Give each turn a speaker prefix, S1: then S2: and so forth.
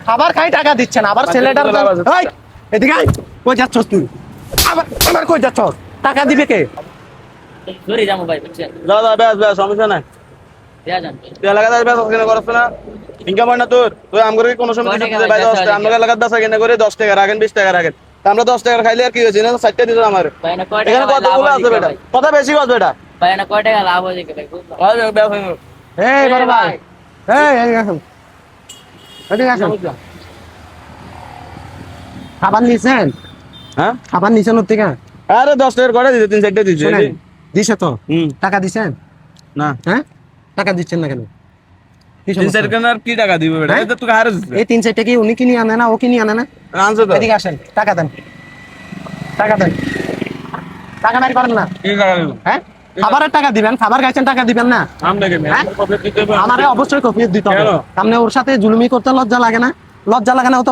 S1: খাবার খাই টাকা দিচ্ছেন আবার ছেলেটার এই এদিকে আয় কই যাচ্ছস তুই আবার আবার কই যাচ্ছস টাকা দিবে কে
S2: ধরে যাবো ভাই বুঝছেন
S3: দাদা ব্যাস ব্যাস সমস্যা নাই
S2: দেয়া যান
S3: তুই এলাকাতে ব্যাস কিনে করছ না ইনকাম হয় না তোর তুই আমগরে কোনো সময়
S2: কয়
S3: দিতে
S2: টাকা
S3: ভাই
S2: বেচা
S3: 10
S2: হয়
S3: আমরা এলাকাতে বেচা কিনে করে 10 টাকা রাখেন 20 টাকা রাখেন তা আমরা 10 টাকা খাইলে আর কি হইছে না 60 টাকা দিছ আমার
S2: ভাই না কয়
S3: এখানে
S2: টাকা লাভ
S3: কতগুলো আছে
S2: হয়
S3: বেটা
S2: ভাই
S3: কথা বেশি কত বেটা
S2: ভাই না কয় টাকা লাভ হয় দেখে ভাই বুঝলাম
S3: আরে ব্যাস হইলো
S1: এই বড় ভাই এই আসুন এদিকে আসুন খাবার নিছেন
S3: হ্যাঁ
S1: খাবার নিছেন ওর থেকে
S3: আরে 10 টাকা করে দিতে 3 4টা দিছে
S1: শুনেন দিছে তো
S3: হুম
S1: টাকা দিছেন
S3: না
S1: হ্যাঁ টাকা দিচ্ছেন না কেন কি
S3: 3
S1: সমস্যা?
S3: 4 কেন আর কি টাকা দিব বেটা
S1: হ্যাঁ?
S3: এটা তুই হারে দিছিস
S1: এই 3 4 কি উনি কিনে আনে না ও কিনে আনে না
S3: আনছো তো
S1: এদিকে আসেন টাকা দেন টাকা দেন টাকা নাই পারেন না
S3: কি টাকা দিব
S1: হ্যাঁ খাবারের টাকা দিবেন খাবার খাইছেন টাকা দিবেন না
S3: আমরা কেন
S1: হ্যাঁ?
S3: কবে দিতে হবে
S1: আমারে অবশ্যই কফিয়ত দিতে হবে
S3: কেন?
S1: সামনে ওর সাথে জুলুমি করতে লজ্জা লাগে না ও তো